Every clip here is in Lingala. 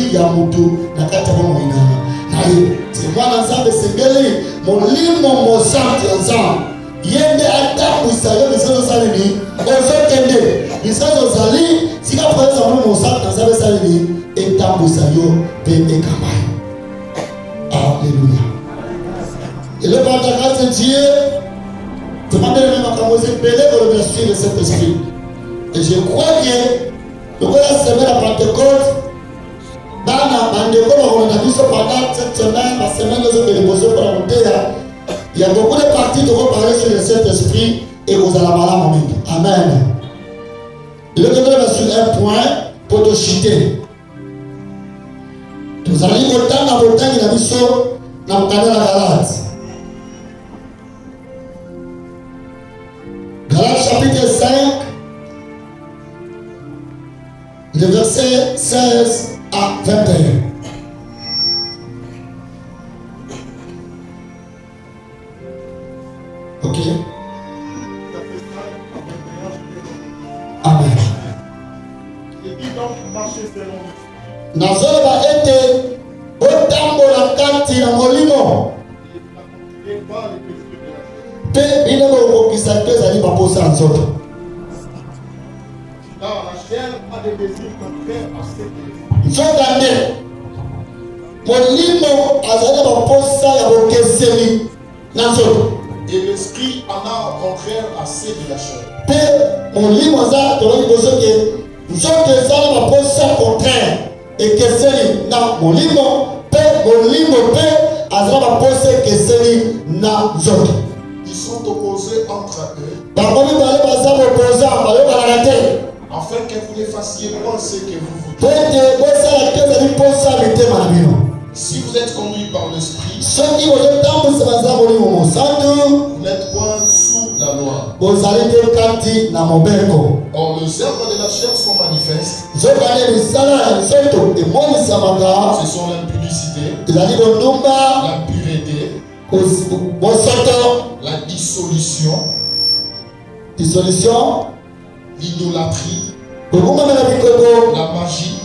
vie ya mutu na kati ya mwana na ye c'est mwana nzambe sengeli molimo mosantu nzambe yende atambusa yo misazo salini ozokende misazo zali sika pweza molimo mosantu nzambe salini etambusa yo pe ekamba yo. Alléluia. Et le par la grâce de Dieu, demandez même à Kamouzé Pélé pour le merci de cet esprit. Et je crois que le la semaine à Pentecôte, pendant cette semaine, la semaine de dévotion pour la montée, il y a beaucoup de parties qui vont parler sur le Saint-Esprit et vous allez avoir la moment. Amen. Le Seigneur sur un point pour te chuter. Nous allons autant dans le temps qu'il a mis sur dans le canal à Galate. Galate chapitre 5, le verset 16 à 21. Ok. Amen. Il dit donc marcher selon Nazolo ba ete otambola kati na molimo pe bino bokokisa te ezali baposa nzoto. Car la chair a des désirs contraires à ce que nzoka nde molimo azali na baposa ya bokeseli na nzoto et l'esprit en a au contraire à ceux de la chair. pe molimo aza toloki boso ke nzoto ezali na baposa contraire ekeseli na molimo pe molimo pe azali na baposa ekeseli na nzoto. Ils sont opposés entre eux bango mibale baza bopoza bayokanaka te afin que vous ne fassiez pas ce que vous voulez. po ete bosala te ezali mposa mitema na bino. Si vous êtes conduits par l'esprit, soki bozotambusa baza molimo mosantu vous n'êtes point sous la loi. bozali te kati na mobeko. Or, les œuvres de la chair sont manifestes. nzokande misala ya nzoto emonisamaka Ce sont l'impudicité, ezali bondumba l'impureté, bosoto la dissolution, dissolution l'idolâtrie, kokumamela bikoko la magie,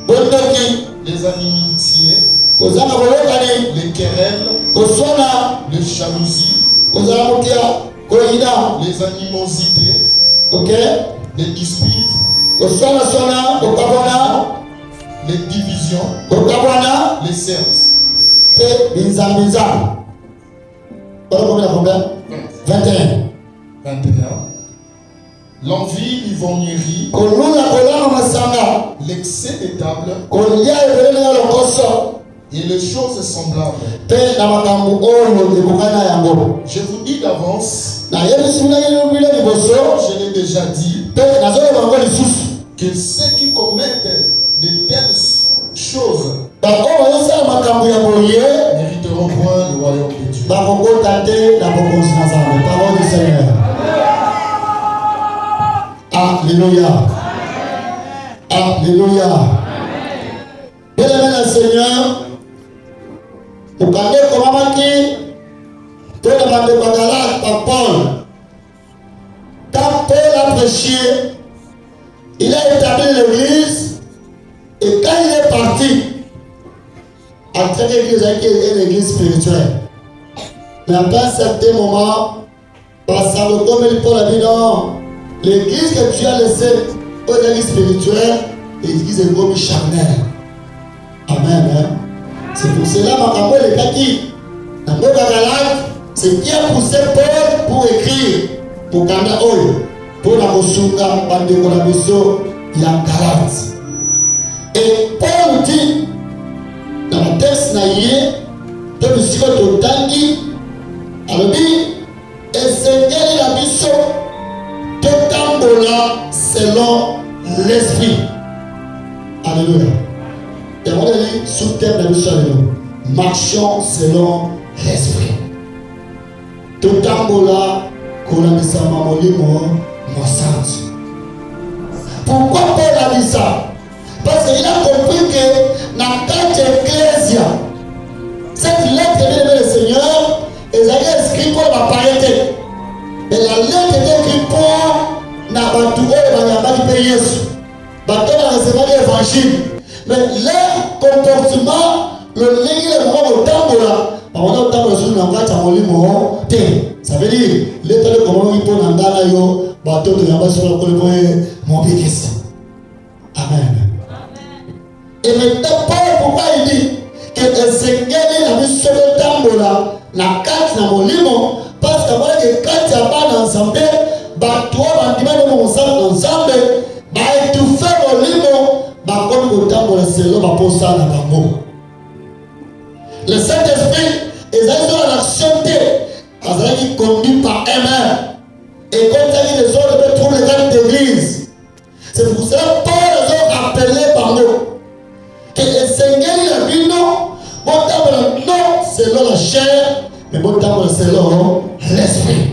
bondoki les inimitiés, kozanga bolokani les querelles, koswana les jalousies, kozala motia koyina les animosités, ok les disputes, koswanaswana kokabwana les divisions, kokabwana les certes. pe binzambinzambi balokomela combien 21 21. L'envie, l'ivrognerie, kolula kolanga masanga l'excès des tables kolia ebele na lokoso et les choses semblables. pe na makambo oyo ekokana yango. Je vous dis d'avance, nayebisi bino bino liboso je l'ai déjà dit, pe nazoloba yango lisusu que ceux qui commettent de telles choses baoyo bazosala makambo ya boye n'hériteront point le royaume de Dieu. bakokota te na bokonzi na nzambe. Parole du Seigneur. Alléluia. Alléluia. Bien-aimé le Seigneur, mokande ekomamaki to na bandeko ya Galate par Paul. Quand Paul a prêché, il a établi l'église et quand il est parti, en tant qu'église avec une église spirituelle, mais après un certain moment, parce que comme Paul a dit non, l'église que tu as laissée aux églises spirituelles, l'église est comme charnelle. Amen. Hein? C'est pour cela que le kaki, dans le Galate, c'est qui a poussé Paul pour écrire pour Kanda Oyo, pour la Mosunga, Bande Konabiso, il y a Galate. Et Paul dit, dans le texte naïe, de M. Totangi, alors dit, et Seigneur la mission, Totambola selon l'esprit. Alléluia. Et on dit, sous thème de mission, marchons selon l'esprit. Totambola, Kolabisa Mamolimo, Mossad. Pourquoi Paul a dit ça? Parce qu'il a compris que dans la Ecclésia, cette lettre de le Seigneur, elle a écrit pour la païenté. Et la lettre est écrite pour la Batoué et la Yamaki Péyesu. Bateau a recevé l'évangile. Mais là, quand ngata molimo te. Ça veut dire l'état de comment il peut n'angana yo bateau de yamba sur le col mon bikis. Amen. Et maintenant pourquoi il dit que le Seigneur a mis sur le tambola la carte na molimo parce que voilà que quand il pas ensemble bateau bandima ensemble ba étouffer molimo ba comme au tambola c'est là ba posa na bango. Le Saint-Esprit est dans l'action qui conduit par un et comme ça les autres peuvent trouver les grandes d'église. C'est pour cela que Paul les a rappelés par nous que le Seigneur il a dit non, bon temps non selon la chair, mais bon temps selon l'esprit.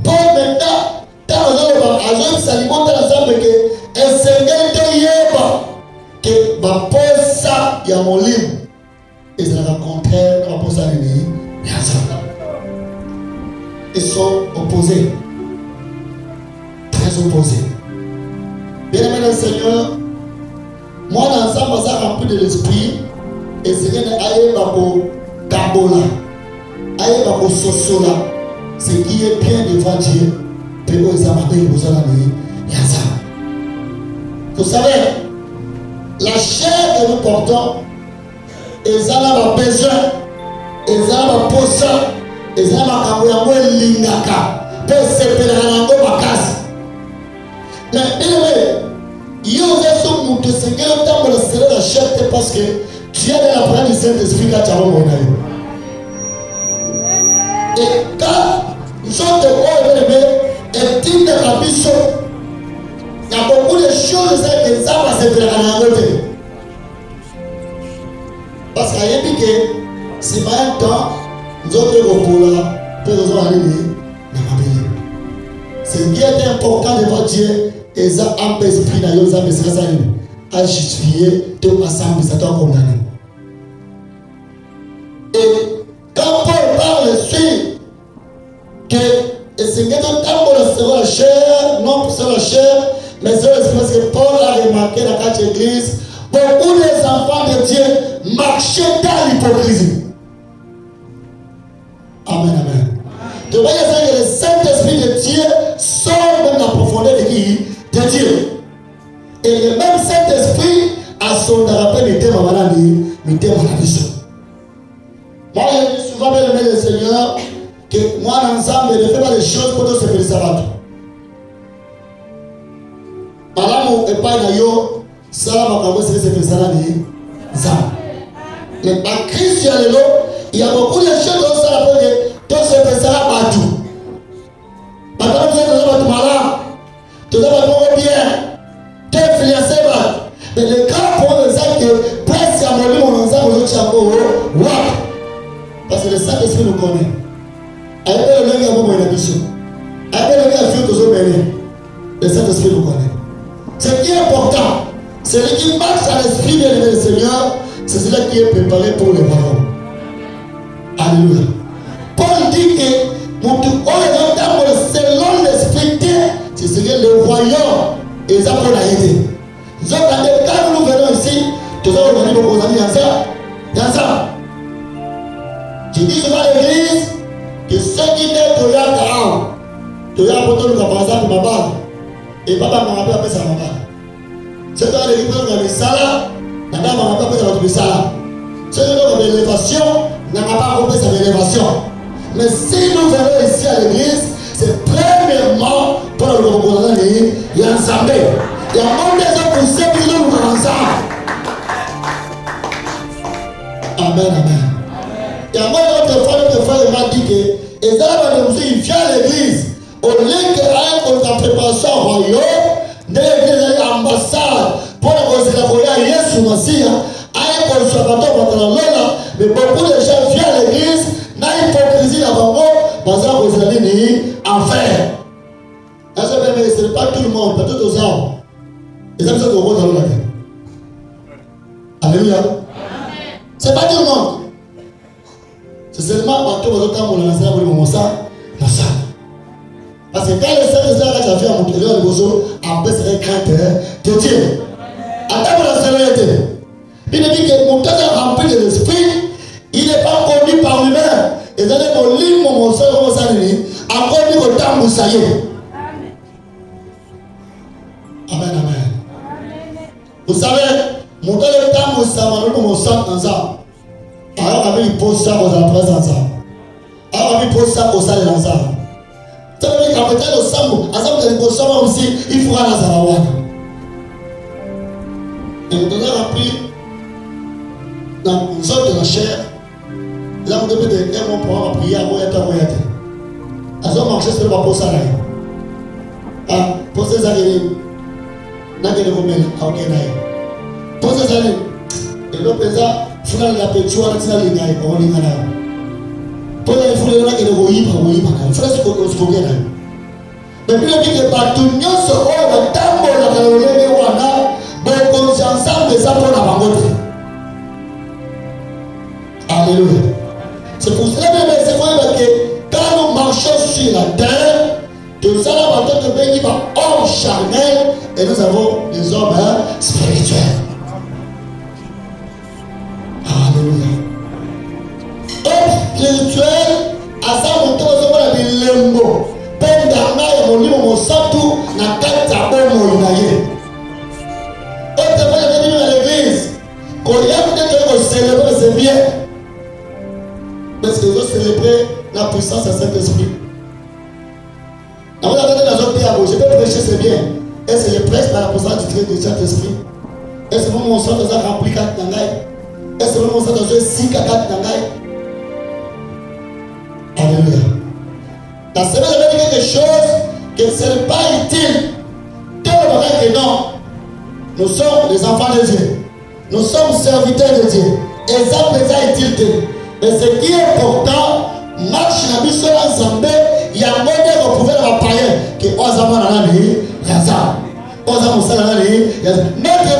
Paul maintenant, dans le salimo dans l'ensemble que le Seigneur te yéba que ma posa ya molim et c'est la contraire ma posa nini ya ça. Ils sont opposés, très opposés. Bien aimé le Seigneur, moi l'ensemble ça rempli de l'esprit et Seigneur aïe bako kabola, aïe bako sosola, ce qui est bien devant Dieu, peut vous amener vous allez ya ça. Vous savez, la chair que nous portons, ils ont besoin, ils ont besoin. Ils ont besoin de l'ingaka pour se faire un casse. Mais il y a des gens qui se serrer la chair parce que tu as la parole du Saint-Esprit qui t'a envoyé. Et quand nous sommes de haut et digne de la mission, il y a beaucoup de choses que ça va se faire à la côté. Parce qu'il y a dit que c'est pas un temps, nous autres repola, nous allons aller dans la vie. Ce qui est important devant Dieu, et ça a un esprit dans les hommes, c'est ça à justifier, tout ensemble, ça doit condamner. Et quand Paul parle ici, que le Seigneur dans la chair, non sur la chair, mais sur l'esprit, parce que Paul a remarqué dans la église, beaucoup des enfants de Dieu marchaient dans l'hypocrisie. Amen, amen. De manière que le Saint-Esprit de Dieu sort dans la profondeur de qui? De Dieu. Et le même Saint-Esprit a son rappel, mais moi, je dis souvent, bien aimé le Seigneur, que moi, ensemble, ne fais pas les choses pour nous se faire le sabbat. Malamu et pas d'ailleurs, ça va se faire le sabbat. Mais par Christ, il y a beaucoup de choses dans ça, tout se fait ça partout. Maintenant, vous êtes dans votre malade, tout ça va bien, tout est fiancé. Mais le cas pour les gens que presque à mon ensemble, vous êtes parce que le Saint-Esprit nous connaît. Avec le même amour, il y a une mission. Avec le même amour, nous sommes le Saint-Esprit nous connaît. Ce qui est important, c'est ce qui marche à l'esprit de Seigneur, c'est cela qui est préparé pour les parents. Alléluia. Paul dit que selon l'esprit, c'est ce que le royaume est à pour la aider. Quand nous venons ici, nous allons venir nos amis dans ça. Je dis souvent à l'église que ceux qui naissent de la Taran, de la Poto, nous avons pensé pour ma balle. Et papa m'a rappelé après ça, ma balle. Ceux qui ont l'église de la Missala, la dame m'a rappelé après ça, la Missala. Ceux qui ont l'élévation, n'a pas compris sa élévation. Mais si nous venons ici à l'église, c'est premièrement pour le reconnaître l'ensemble. Il y a beaucoup de gens pour ceux qui nous ensemble. Amen, amen. Il y a beaucoup de frères qui m'ont dit que les hommes qui viennent à l'église, au lieu de la préparation royaume, de l'église à l'ambassade, pour la Yesu Massia, mais beaucoup de gens viennent à l'église, n'a hypocrisie là-bas, parce que vous allez dire enfer. Ce n'est pas tout le monde, pas tous les hommes. Les hommes sont au monde dans la terre. Alléluia. Ce n'est pas tout le monde. C'est seulement quand vous êtes dans le lancement de mon sang, parce que quand le Saint-Esprit a fait à mon cœur, le bozo, après c'est un crainte de Dieu. Attends pour la sérénité. Il dit que mon cœur est rempli de l'esprit, il n'est pas conduit par ezali molimo mosala kosala nini akomi kotambusa ye. Amen, amen. Vous savez, mon temps de temps, vous savez, nous sommes dans ça. Alors, on a mis pour ça, on a la présence. Alors, on a mis pour ça, on a la présence. Ça veut dire qu'après le sambo, à ça, vous allez pour ça aussi, il faudra la zarawana. Et vous devez remplir dans une zone de la chair. Là, vous devez dire, mon pouvoir prier à Moyata Moyata. À ça, marcher sur le pour ça. Ah, pour ces années. Nagene komela aokenaye poza zale elo peza funa la pechua tina lingai olinga na poza ifule nagene koyipa na funa sikogena mais puis le dit que partout nyonso oyo batambola na lolenge wana boko ensemble ça pour la bangote. Alléluia. C'est pour cela même c'est quoi que quand nous marchons sur la terre de ça la bataille de béni par homme charnel et nous avons des hommes spirituels. Alléluia. Homme spirituel à ça mon tour de la lembo pendanga et mon livre mon satou na kata bomo inaye. On te va venir à l'église quand il y a peut-être que célébrer c'est bien parce que vous célébrer la puissance du Saint-Esprit. Alors, je peux prêcher, c'est bien. Est-ce que je prêche par la puissance du Saint-Esprit? Est-ce que mon sang est rempli 4 tangaï? Est-ce que mon sang est 6 à 4 tangaï? Alléluia. La semaine, j'avais dit quelque chose que ce n'est pas utile. Tellement que non. Nous sommes les enfants de Dieu. Nous sommes serviteurs de Dieu. Exemple, c'est utile. Mais ce qui est important, marche la mission ensemble. Il y a un modèle qu'on pouvait leur payer que Ozama n'a pas dit, Raza. Ozama n'a pas dit, notre